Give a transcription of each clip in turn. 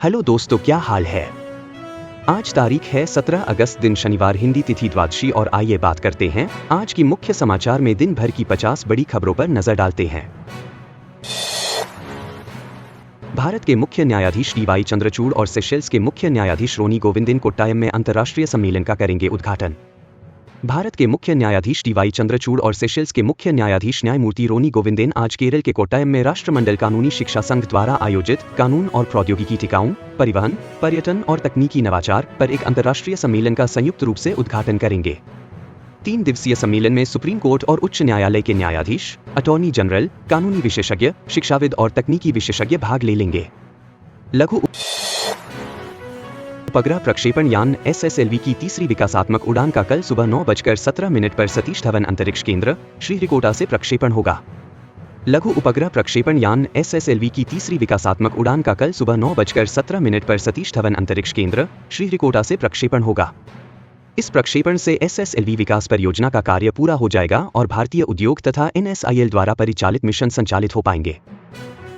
Hello दोस्तों, क्या हाल है। आज तारीख है 17 अगस्त, दिन शनिवार, हिंदी तिथि द्वादशी। और आइए बात करते हैं आज की मुख्य समाचार में दिन भर की 50 बड़ी खबरों पर नजर डालते हैं। भारत के मुख्य न्यायाधीश डी वाई चंद्रचूड़ और सेशेल्स के मुख्य न्यायाधीश रोनी गोविंदन कोट्टायम में अंतर्राष्ट्रीय सम्मेलन का करेंगे उद्घाटन। भारत के मुख्य न्यायाधीश डी वाई चंद्रचूड़ और सेशेल्स के मुख्य न्यायाधीश न्यायमूर्ति रोनी गोविंदन आज केरल के कोट्टायम में राष्ट्रमंडल कानूनी शिक्षा संघ द्वारा आयोजित कानून और प्रौद्योगिकी टिकाऊ, परिवहन, पर्यटन और तकनीकी नवाचार पर एक अंतर्राष्ट्रीय सम्मेलन का संयुक्त रूप से उद्घाटन करेंगे। 3 दिवसीय सम्मेलन में सुप्रीम कोर्ट और उच्च न्यायालय के न्यायाधीश, अटॉर्नी जनरल, कानूनी विशेषज्ञ, शिक्षाविद और तकनीकी विशेषज्ञ भाग ले लेंगे। लघु उपग्रह प्रक्षेपण यान SSLV की तीसरी विकासात्मक उड़ान का कल सुबह 9:17 पर सतीश धवन अंतरिक्ष केंद्र, श्रीहरिकोटा से प्रक्षेपण होगा। लघु उपग्रह प्रक्षेपण यान SSLV की तीसरी विकासात्मक उड़ान का कल सुबह 9:17 पर सतीश धवन अंतरिक्ष केंद्र, श्रीहरिकोटा से प्रक्षेपण होगा। इस प्रक्षेपण से SSLV विकास परियोजना का कार्य पूरा हो जाएगा और भारतीय उद्योग तथा NSIL द्वारा परिचालित मिशन संचालित हो पाएंगे।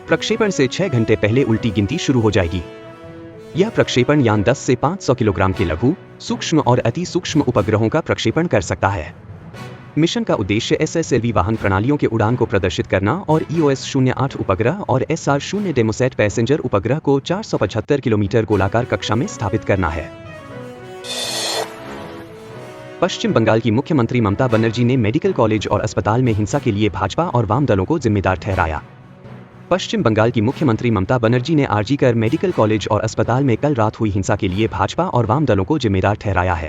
प्रक्षेपण से 6 घंटे पहले उल्टी गिनती शुरू हो जाएगी। यह प्रक्षेपण यान 10 से 500 किलोग्राम के लघु, सूक्ष्म और अति सूक्ष्म उपग्रहों का प्रक्षेपण कर सकता है। मिशन का उद्देश्य SSLV वाहन प्रणालियों के उड़ान को प्रदर्शित करना और EOS-08 उपग्रह और SR-0 डेमोसैट पैसेंजर उपग्रह को 475 किलोमीटर गोलाकार कक्षा में स्थापित करना है। पश्चिम बंगाल की मुख्यमंत्री ममता बनर्जी ने मेडिकल कॉलेज और अस्पताल में हिंसा के लिए भाजपा और वाम दलों को जिम्मेदार ठहराया। पश्चिम बंगाल की मुख्यमंत्री ममता बनर्जी ने आरजी कर मेडिकल कॉलेज और अस्पताल में कल रात हुई हिंसा के लिए भाजपा और वाम दलों को जिम्मेदार ठहराया है।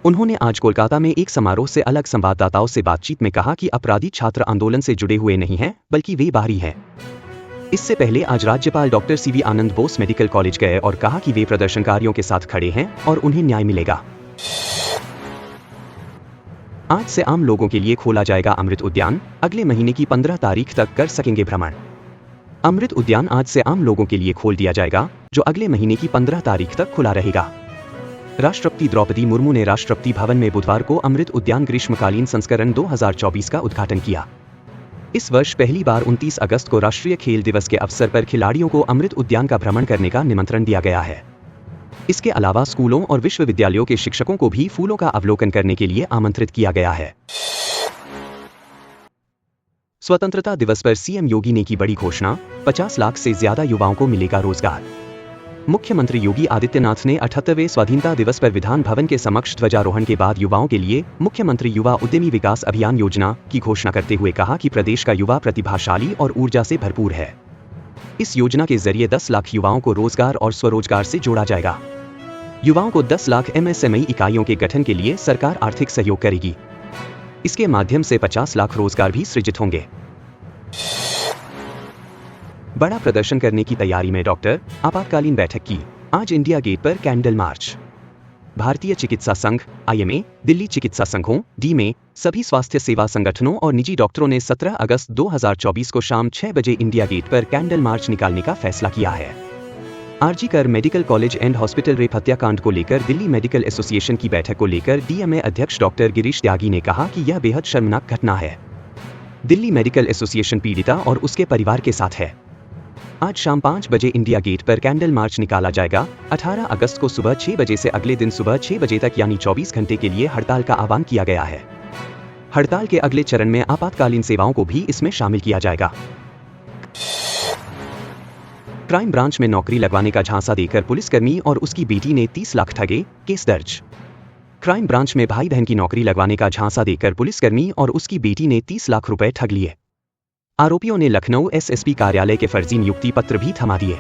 उन्होंने आज कोलकाता में एक समारोह से अलग संवाददाताओं से बातचीत में कहा कि अपराधी छात्र आंदोलन से जुड़े हुए नहीं हैं, बल्कि वे बाहरी हैं। इससे पहले आज राज्यपाल डॉक्टर CV आनंद बोस मेडिकल कॉलेज गए और कहा कि वे प्रदर्शनकारियों के साथ खड़े हैं और उन्हें न्याय मिलेगा। आज से आम लोगों के लिए खोला जाएगा अमृत उद्यान, अगले महीने की 15 तारीख तक कर सकेंगे भ्रमण। अमृत उद्यान आज से आम लोगों के लिए खोल दिया जाएगा, जो अगले महीने की 15 तारीख तक खुला रहेगा। राष्ट्रपति द्रौपदी मुर्मू ने राष्ट्रपति भवन में बुधवार को अमृत उद्यान ग्रीष्मकालीन संस्करण 2024 का उद्घाटन किया। इस वर्ष पहली बार 29 अगस्त को राष्ट्रीय खेल दिवस के अवसर पर खिलाड़ियों को अमृत उद्यान का भ्रमण करने का निमंत्रण दिया गया है। इसके अलावा स्कूलों और विश्वविद्यालयों के शिक्षकों को भी फूलों का अवलोकन करने के लिए आमंत्रित किया गया है। स्वतंत्रता दिवस पर सीएम योगी ने की बड़ी घोषणा, 50 लाख से ज्यादा युवाओं को मिलेगा रोजगार। मुख्यमंत्री योगी आदित्यनाथ ने 78वें स्वाधीनता दिवस पर विधान भवन के समक्ष ध्वजारोहण के बाद युवाओं के लिए मुख्यमंत्री युवा उद्यमी विकास अभियान योजना की घोषणा करते हुए कहा कि प्रदेश का युवा प्रतिभाशाली और ऊर्जा से भरपूर है। इस योजना के जरिए 10 लाख युवाओं को रोजगार और स्वरोजगार से जोड़ा जाएगा। युवाओं को 10 लाख MSME इकाइयों के गठन के लिए सरकार आर्थिक सहयोग करेगी। इसके माध्यम से 50 लाख रोजगार भी सृजित होंगे। बड़ा प्रदर्शन करने की तैयारी में डॉक्टर, आपातकालीन बैठक की आज इंडिया गेट पर कैंडल मार्च। भारतीय चिकित्सा संघ IMA, दिल्ली चिकित्सा संघों DMA, सभी स्वास्थ्य सेवा संगठनों और निजी डॉक्टरों ने 17 अगस्त 2024 को शाम 6 बजे इंडिया गेट पर कैंडल मार्च निकालने का फैसला किया है। आरजी कर medical college and hospital rape हत्याकांड को लेकर दिल्ली मेडिकल एसोसिएशन की बैठक को लेकर DMA अध्यक्ष डॉक्टर गिरीश त्यागी ने कहा कि यह बेहद शर्मनाक घटना है। दिल्ली मेडिकल एसोसिएशन पीड़िता और उसके परिवार के साथ है। आज शाम 5 बजे इंडिया गेट पर कैंडल मार्च निकाला जाएगा। 18 अगस्त को सुबह 6 बजे से अगले दिन सुबह 6 बजे तक यानी 24 घंटे के लिए हड़ताल का आह्वान किया गया है। हड़ताल के अगले चरण में आपातकालीन सेवाओं को भी इसमें शामिल किया जाएगा। क्राइम ब्रांच में नौकरी लगवाने का झांसा देकर पुलिसकर्मी और उसकी बेटी ने 30 लाख ठगे, केस दर्ज। क्राइम ब्रांच में भाई बहन की नौकरी लगवाने का झांसा देकर पुलिसकर्मी और उसकी बेटी ने 30 लाख रुपए ठग लिए। आरोपियों ने लखनऊ SSP कार्यालय के फर्जी नियुक्ति पत्र भी थमा दिए।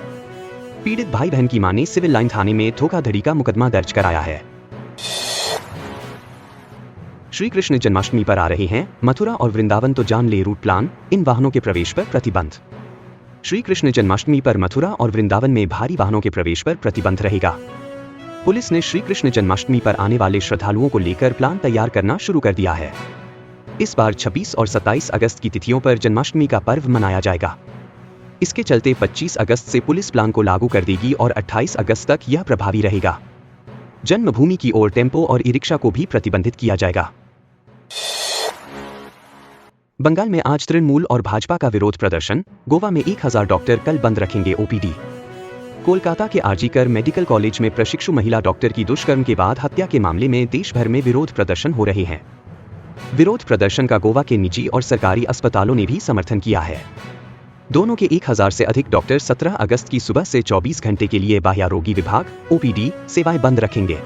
पीड़ित भाई बहन की मां ने सिविल लाइन थाने में धोखाधड़ी का मुकदमा दर्ज कराया है। श्री कृष्ण जन्माष्टमी पर आ रहे हैं मथुरा और वृंदावन, तो जान ले रूट प्लान, इन वाहनों के प्रवेश पर प्रतिबंध। श्री कृष्ण जन्माष्टमी पर मथुरा और वृंदावन में भारी वाहनों के प्रवेश पर प्रतिबंध रहेगा। पुलिस ने श्री कृष्ण जन्माष्टमी पर आने वाले श्रद्धालुओं को लेकर प्लान तैयार करना शुरू कर दिया है। इस बार 26 और 27 अगस्त की तिथियों पर जन्माष्टमी का पर्व मनाया जाएगा। इसके चलते 25 अगस्त से पुलिस प्लान को लागू कर देगी और 28 अगस्त तक यह प्रभावी रहेगा। जन्मभूमि की ओर टेम्पो और ई रिक्शा को भी प्रतिबंधित किया जाएगा। बंगाल में आज तृणमूल और भाजपा का विरोध प्रदर्शन। गोवा में 1000 डॉक्टर कल बंद रखेंगे OPD। कोलकाता के आरजीकर मेडिकल कॉलेज में प्रशिक्षु महिला डॉक्टर की दुष्कर्म के बाद हत्या के मामले में देश भर में विरोध प्रदर्शन हो रहे हैं। विरोध प्रदर्शन का गोवा के निजी और सरकारी अस्पतालों ने भी समर्थन किया है। दोनों के 1000 से अधिक डॉक्टर 17 अगस्त की सुबह से 24 घंटे के लिए बाह्य रोगी विभाग (ओपीडी) सेवाएं बंद रखेंगे।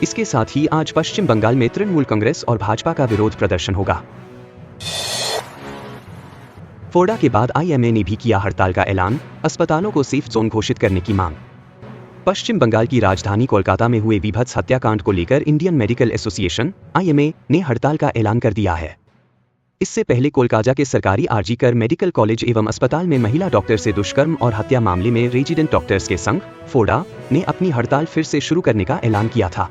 इसके साथ ही आज पश्चिम बंगाल में तृणमूल कांग्रेस और भाजपा का विरोध प्रदर्शन होगा। फोड़ा के बाद आईएमए ने भी किया हड़ताल का ऐलान, अस्पतालों को सेफ जोन घोषित करने की मांग। पश्चिम बंगाल की राजधानी कोलकाता में हुए बीभत्स हत्याकांड को लेकर इंडियन मेडिकल एसोसिएशन (आईएमए) ने हड़ताल का ऐलान कर दिया है। इससे पहले कोलकाता के सरकारी आरजीकर मेडिकल कॉलेज एवं अस्पताल में महिला डॉक्टर से दुष्कर्म और हत्या मामले में रेजिडेंट डॉक्टर्स के संघ (फोड़ा) ने अपनी हड़ताल फिर से शुरू करने का ऐलान किया था।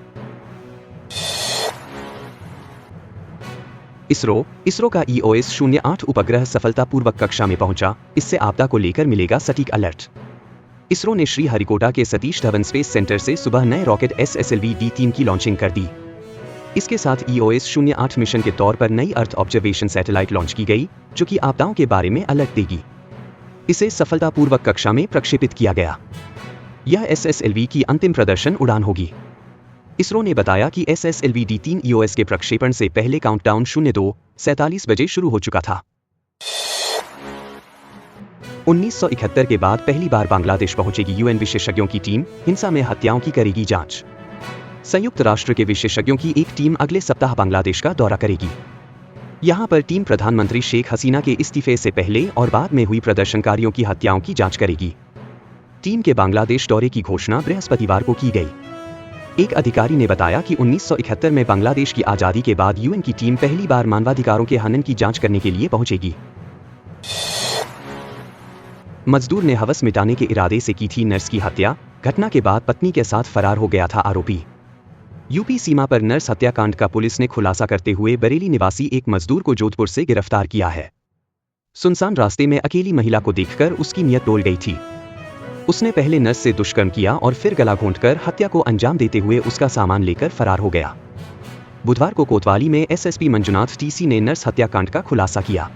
इसरो का EOS-08 उपग्रह सफलतापूर्वक कक्षा में पहुंचा, इससे आपदा को लेकर मिलेगा सटीक अलर्ट। इसरो ने श्रीहरिकोटा के सतीश धवन स्पेस सेंटर से सुबह नए रॉकेट SSLV-D3 की लॉन्चिंग कर दी। इसके साथ EOS-08 मिशन के तौर पर नई अर्थ ऑब्जर्वेशन सैटेलाइट लॉन्च की गई, जो कि आपदाओं के बारे में अलर्ट देगी। इसे सफलतापूर्वक कक्षा में प्रक्षेपित किया गया। यह SSLV की अंतिम प्रदर्शन उड़ान होगी। इसरो ने बताया कि SSLV-D3 EOS के प्रक्षेपण से पहले काउंटडाउन 02:47 बजे शुरू हो चुका था। 1971 के बाद पहली बार बांग्लादेश पहुंचेगी UN विशेषज्ञों की टीम, हिंसा में हत्याओं की करेगी जांच। संयुक्त राष्ट्र के विशेषज्ञों की एक टीम अगले सप्ताह बांग्लादेश का दौरा करेगी। यहां पर टीम प्रधानमंत्री शेख हसीना के इस्तीफे से पहले और बाद में हुई प्रदर्शनकारियों की हत्याओं की जांच करेगी। टीम के बांग्लादेश दौरे की घोषणा बृहस्पतिवार को की गई। एक अधिकारी ने बताया कि 1971 में बांग्लादेश की आजादी के बाद UN की टीम पहली बार मानवाधिकारों के हनन की जांच करने के लिए पहुंचेगी। मजदूर ने हवस मिटाने के इरादे से की थी नर्स की हत्या, घटना के बाद पत्नी के साथ फरार हो गया था आरोपी। यूपी सीमा पर नर्स हत्याकांड का पुलिस ने खुलासा करते हुए बरेली निवासी एक मजदूर को जोधपुर से गिरफ्तार किया है। सुनसान रास्ते में अकेली महिला को देखकर उसकी नीयत डोल गई थी। उसने पहले नर्स से दुष्कर्म किया और फिर गला घोंटकर हत्या को अंजाम देते हुए उसका सामान लेकर फरार हो गया। बुधवार को कोतवाली में SSP मंजुनाथ TC ने नर्स हत्याकांड का खुलासा किया।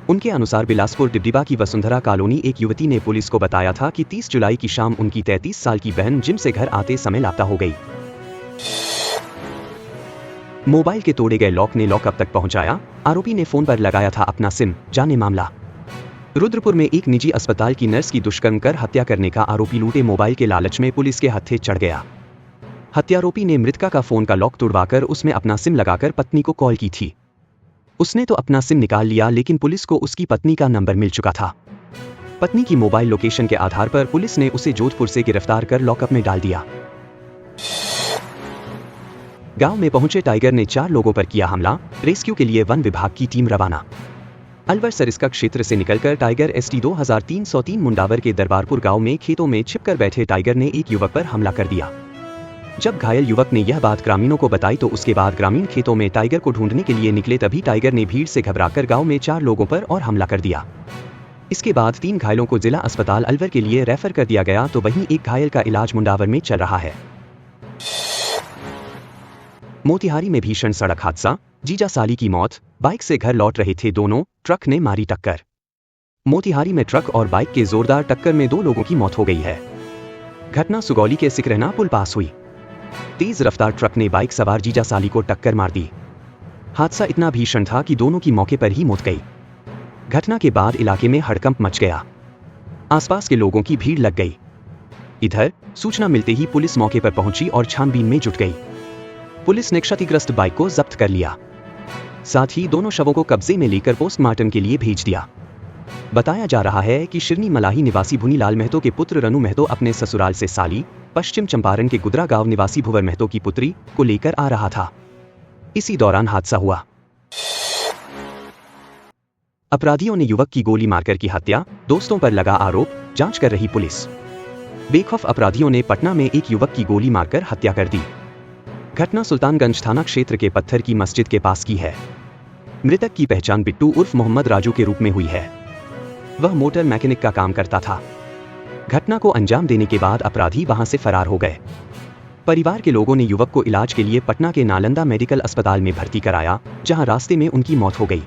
उनके अनुसार बिलासपुर डिब्डीबा की वसुंधरा कॉलोनी एक युवती ने पुलिस को बताया था कि 30 जुलाई की शाम उनकी 33 साल की बहन जिम से घर आते समय लापता हो गई। मोबाइल के तोड़े गए लॉक ने लॉकअप तक पहुंचाया, आरोपी ने फोन पर लगाया था अपना सिम, जाने मामला। रुद्रपुर में एक निजी अस्पताल की नर्स की दुष्कर्म कर हत्या करने का आरोपी लूटे मोबाइल के लालच में पुलिस के हत्थे चढ़ गया। हत्यारोपी ने मृतका का फोन का लॉक तोड़वाकर उसमें अपना सिम लगाकर पत्नी को कॉल की थी। उसने तो अपना सिम निकाल लिया, लेकिन पुलिस को उसकी पत्नी का नंबर मिल चुका था। पत्नी की मोबाइल लोकेशन के आधार पर पुलिस ने उसे जोधपुर से गिरफ्तार कर लॉकअप में डाल दिया। गांव में पहुंचे टाइगर ने 4 लोगों पर किया हमला, रेस्क्यू के लिए वन विभाग की टीम रवाना। अलवर सरिस्का क्षेत्र से निकलकर टाइगर ST 2303 मुंडावर के दरबारपुर गांव में खेतों में छिपकर बैठे टाइगर ने एक युवक पर हमला कर दिया। जब घायल युवक ने यह बात ग्रामीणों को बताई तो उसके बाद ग्रामीण खेतों में टाइगर को ढूंढने के लिए निकले, तभी टाइगर ने भीड़ से घबराकर गांव में 4 लोगों पर और हमला कर दिया। इसके बाद 3 घायलों को जिला अस्पताल अलवर के लिए रेफर कर दिया गया, तो वहीं एक घायल का इलाज मुंडावर में चल रहा है। मोतिहारी में भीषण सड़क हादसा, जीजा साली की मौत, बाइक से घर लौट रहे थे दोनों, ट्रक ने मारी टक्कर। मोतिहारी में ट्रक और बाइक के जोरदार टक्कर में 2 लोगों की मौत हो गई है। घटना सुगौली के सिकरहना पुल पास हुई। तेज रफ्तार ट्रक ने बाइक सवार जीजा साली को टक्कर मार दी। हादसा इतना भीषण था कि दोनों की मौके पर ही मौत गई। घटना के बाद इलाके में हड़कंप मच गया, आसपास के लोगों की भीड़ लग गई। इधर सूचना मिलते ही पुलिस मौके पर पहुंची और छानबीन में जुट गई। पुलिस ने क्षतिग्रस्त बाइक को जब्त कर लिया, साथ ही दोनों शवों को कब्जे में लेकर पोस्टमार्टम के लिए भेज दिया। बताया जा रहा है कि शिरनी मलाही निवासी भुनीलाल महतो के पुत्र रनु महतो अपने ससुराल से साली, पश्चिम चंपारण के गुदरा गांव निवासी भुवर महतो की पुत्री को लेकर आ रहा था। इसी दौरान हादसा हुआ। अपराधियों ने युवक की गोली मारकर की हत्या, दोस्तों पर लगा आरोप, जांच कर रही पुलिस। बेखौफ अपराधियों ने पटना में एक युवक की गोली मारकर हत्या कर दी। घटना सुल्तानगंज थाना क्षेत्र के पत्थर की मस्जिद के पास की है। मृतक की पहचान बिट्टू उर्फ मोहम्मद राजू के रूप में हुई है। वह मोटर मैकेनिक का काम करता था। घटना को अंजाम देने के बाद अपराधी वहां से फरार हो गए। परिवार के लोगों ने युवक को इलाज के लिए पटना के नालंदा मेडिकल अस्पताल में भर्ती कराया, जहां रास्ते में उनकी मौत हो गई।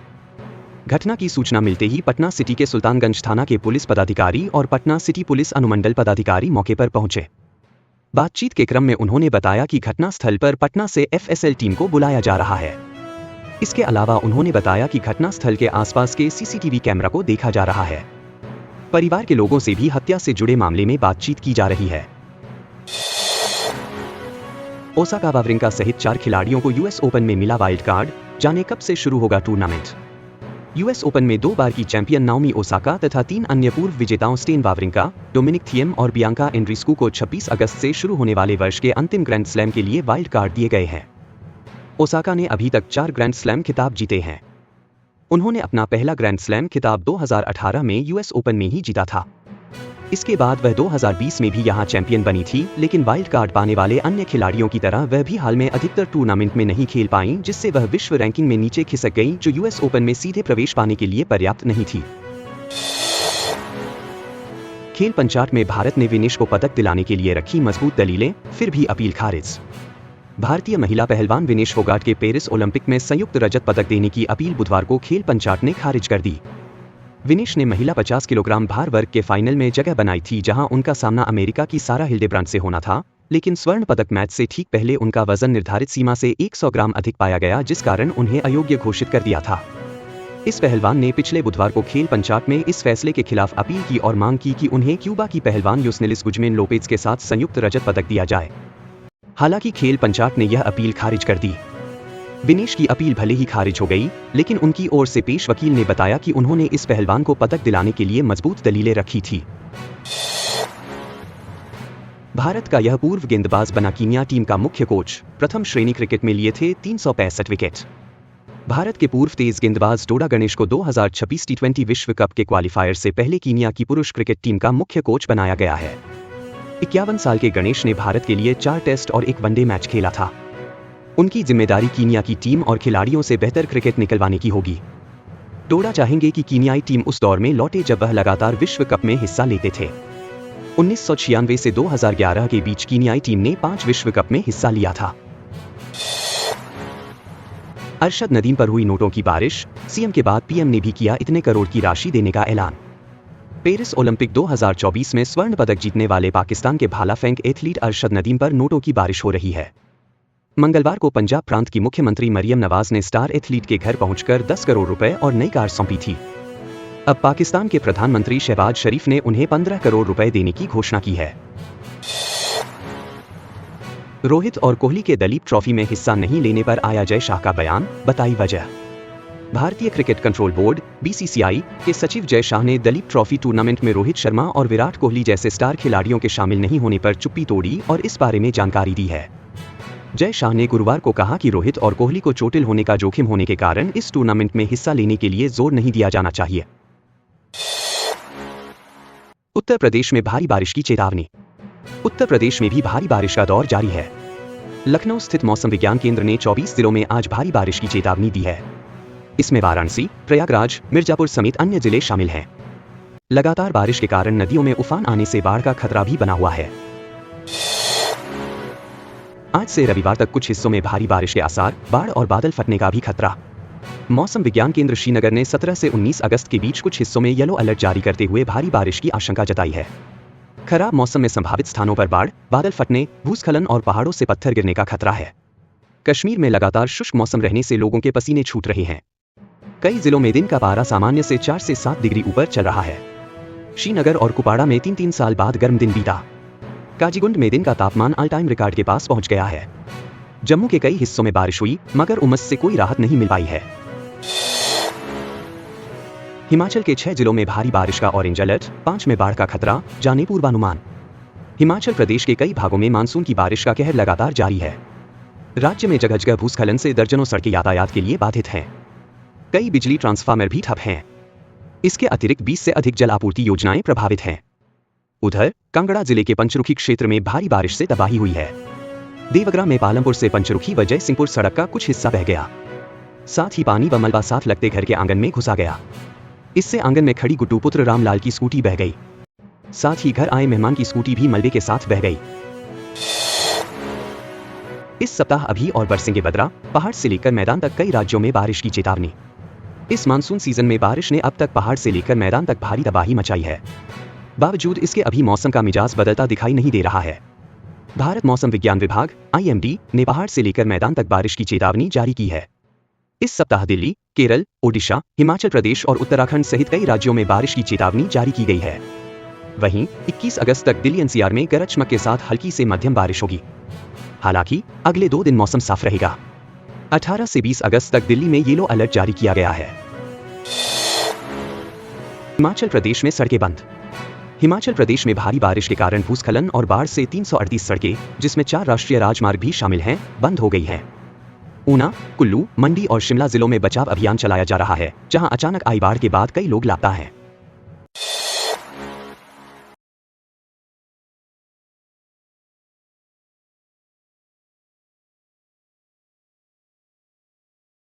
घटना की सूचना मिलते ही पटना सिटी के सुल्तानगंज थाना के पुलिस पदाधिकारी और पटना सिटी पुलिस अनुमंडल पदाधिकारी मौके पर पहुंचे। बातचीत के क्रम में उन्होंने बताया कि घटनास्थल पर पटना से एफएसएल टीम को बुलाया जा रहा है। इसके अलावा उन्होंने बताया कि घटनास्थल के आसपास के सीसीटीवी कैमरा को देखा जा रहा है। परिवार के लोगों से भी हत्या से जुड़े मामले में बातचीत की जा रही है। ओसाका वावरिंका सहित 4 खिलाड़ियों को यूएस ओपन में मिला वाइल्ड कार्ड, जाने कब से शुरू होगा टूर्नामेंट। यूएस ओपन में 2 बार की चैंपियन नाओमी ओसाका तथा 3 अन्य पूर्व विजेताओं स्टेन वावरिंका, डोमिनिक थिएम और बियांका एंड्रीस्कू को 26 अगस्त से शुरू होने वाले वर्ष के अंतिम ग्रैंड स्लैम के लिए वाइल्ड कार्ड दिए गए हैं। ओसाका ने अभी तक 4 ग्रैंड स्लैम खिताब जीते हैं। उन्होंने अपना पहला ग्रैंड स्लैम खिताब 2018 में यूएस ओपन में ही जीता था। इसके बाद वह 2020 में भी यहां चैंपियन बनी थी, लेकिन वाइल्ड कार्ड पाने वाले अन्य खिलाड़ियों की तरह वह भी हाल में अधिकतर टूर्नामेंट में नहीं खेल पाईं, जिससे वह विश्व रैंकिंग में नीचे खिसक गईं, जो यूएस ओपन में सीधे प्रवेश पाने के लिए पर्याप्त नहीं थी। खेल पंचाट में भारत ने विनेश को पदक दिलाने के लिए रखी मजबूत दलीलें, फिर भी अपील खारिज। भारतीय महिला पहलवान विनेश फोगाट के पेरिस ओलंपिक में संयुक्त रजत पदक देने की अपील बुधवार को खेल पंचाट ने खारिज कर दी। विनेश ने महिला 50 किलोग्राम भार वर्ग के फाइनल में जगह बनाई थी, जहां उनका सामना अमेरिका की सारा हिल्डेब्रांड से होना था, लेकिन स्वर्ण पदक मैच से ठीक पहले उनका वजन निर्धारित सीमा से 100 ग्राम अधिक पाया गया, जिस कारण उन्हें अयोग्य घोषित कर दिया था। इस पहलवान ने पिछले बुधवार को खेल पंचाट में इस फैसले के खिलाफ अपील की और मांग की कि उन्हें क्यूबा की पहलवान योस्नेलिस गुजमेन लोपेज के साथ संयुक्त रजत पदक दिया जाए। हालांकि खेल पंचाट ने यह अपील खारिज कर दी। विनेश की अपील भले ही खारिज हो गई, लेकिन उनकी ओर से पेश वकील ने बताया कि उन्होंने इस पहलवान को पदक दिलाने के लिए मजबूत दलीलें रखी थी। भारत का यह पूर्व गेंदबाज बना कीनिया टीम का मुख्य कोच। प्रथम श्रेणी क्रिकेट में लिए थे 365 विकेट। भारत के पूर्व तेज गेंदबाज डोडा गणेश को 2026 टी20 विश्व कप के क्वालिफायर से पहले कीनिया की पुरुष क्रिकेट टीम का मुख्य कोच बनाया गया है। 51 साल के गणेश ने भारत के लिए 4 टेस्ट और 1 वनडे मैच खेला था। उनकी जिम्मेदारी कीनिया की टीम और खिलाड़ियों से बेहतर क्रिकेट निकलवाने की होगी। डोडा चाहेंगे कि कीनियाई टीम उस दौर में लौटे जब वह लगातार विश्व कप में हिस्सा लेते थे। 1996 से 2011 के बीच कीनियाई टीम ने 5 विश्व कप में हिस्सा लिया था। अरशद नदीम पर हुई नोटों की बारिश, सीएम के बाद पीएम ने भी किया इतने करोड़ की राशि देने का ऐलान। पेरिस ओलंपिक 2024 में स्वर्ण पदक जीतने वाले पाकिस्तान के भाला फेंक एथलीट अरशद नदीम पर नोटों की बारिश हो रही है। मंगलवार को पंजाब प्रांत की मुख्यमंत्री मरियम नवाज ने स्टार एथलीट के घर पहुंचकर 10 करोड़ रुपए और नई कार सौंपी थी। अब पाकिस्तान के प्रधानमंत्री शहबाज शरीफ ने उन्हें 15 करोड़ रुपए देने की घोषणा की है। रोहित और कोहली के दलीप ट्रॉफी में हिस्सा नहीं लेने पर आया जय शाह का बयान, बताई वजह। भारतीय क्रिकेट कंट्रोल बोर्ड (बीसीसीआई) के सचिव जय शाह ने दलीप ट्रॉफी टूर्नामेंट में रोहित शर्मा और विराट कोहली जैसे स्टार खिलाड़ियों के शामिल नहीं होने पर चुप्पी तोड़ी और इस बारे में जानकारी दी है। जय शाह ने गुरुवार को कहा कि रोहित और कोहली को चोटिल होने का जोखिम होने के कारण इस टूर्नामेंट में हिस्सा लेने के लिए जोर नहीं दिया जाना चाहिए। उत्तर प्रदेश में भारी बारिश की चेतावनी। उत्तर प्रदेश में भी भारी बारिश का दौर जारी है। लखनऊ स्थित मौसम विज्ञान केंद्र ने 24 जिलों में आज भारी बारिश की चेतावनी दी है। इसमें वाराणसी, प्रयागराज, मिर्जापुर समेत अन्य जिले शामिल हैं। लगातार बारिश के कारण नदियों में उफान आने से बाढ़ का खतरा भी बना हुआ है। आज से रविवार तक कुछ हिस्सों में भारी बारिश के आसार, बाढ़ और बादल फटने का भी खतरा। मौसम विज्ञान केंद्र श्रीनगर ने 17 से 19 अगस्त के बीच कुछ हिस्सों में येलो अलर्ट जारी करते हुए भारी बारिश की आशंका जताई है। खराब मौसम में संभावित स्थानों पर बाढ़, बादल फटने, भूस्खलन और पहाड़ों से पत्थर गिरने का खतरा है। कश्मीर में लगातार शुष्क मौसम रहने से लोगों के पसीने छूट रहे हैं। कई जिलों में दिन का पारा सामान्य से 4 से 7 डिग्री ऊपर चल रहा है। श्रीनगर और कुपवाड़ा में 3-3 साल बाद गर्म दिन बीता। काजीगुंड में दिन का तापमान ऑल टाइम रिकॉर्ड के पास पहुंच गया है। जम्मू के कई हिस्सों में बारिश हुई, मगर उमस से कोई राहत नहीं मिल पाई है। हिमाचल के 6 जिलों में भारी बारिश का ऑरेंज अलर्ट, 5 में बाढ़ का खतरा, जाने पूर्वानुमान। हिमाचल प्रदेश के कई भागों में मानसून की बारिश का कहर लगातार जारी है। राज्य में जगह जगह भूस्खलन से दर्जनों सड़कें यातायात के लिए बाधित हैं। कई बिजली ट्रांसफार्मर भी ठप हैं। इसके अतिरिक्त 20 से अधिक जल आपूर्ति योजनाएं प्रभावित हैं। उधर कांगड़ा जिले के पंचरुखी क्षेत्र में भारी बारिश से तबाही हुई है। देवगरा में पालमपुर से पंचरुखी व जयसिंहपुर सड़क का कुछ हिस्सा बह गया। साथ ही पानी व मलबा साथ लगते घर के आंगन में घुसा गया। इससे आंगन में खड़ी गुड्डू पुत्र रामलाल की स्कूटी बह गई। साथ ही घर आए मेहमान की स्कूटी भी मलबे के साथ बह गई। इस सप्ताह अभी और बरसेंगे बदरा, पहाड़ से लेकर मैदान तक कई राज्यों में बारिश की चेतावनी। इस मानसून सीजन में बारिश ने अब तक पहाड़ से लेकर मैदान तक भारी तबाही मचाई है। बावजूद इसके अभी मौसम का मिजाज बदलता दिखाई नहीं दे रहा है। भारत मौसम विज्ञान विभाग (IMD) ने पहाड़ से लेकर मैदान तक बारिश की चेतावनी जारी की है। इस सप्ताह दिल्ली, केरल, ओडिशा, हिमाचल प्रदेश और उत्तराखंड सहित कई राज्यों में बारिश की चेतावनी जारी की गई है। वहीं 21 अगस्त तक दिल्ली NCR में गरज चमक के साथ हल्की से मध्यम बारिश होगी। हालांकि अगले 2 दिन मौसम साफ रहेगा। 18 से 20 अगस्त तक दिल्ली में येलो अलर्ट जारी किया गया है। हिमाचल प्रदेश में सड़कें बंद। हिमाचल प्रदेश में भारी बारिश के कारण भूस्खलन और बाढ़ से 338 सड़कें, जिसमें 4 राष्ट्रीय राजमार्ग भी शामिल हैं, बंद हो गई हैं। ऊना, कुल्लू, मंडी और शिमला जिलों में बचाव अभियान चलाया जा रहा है, जहां अचानक आई बाढ़ के बाद कई लोग लापता हैं।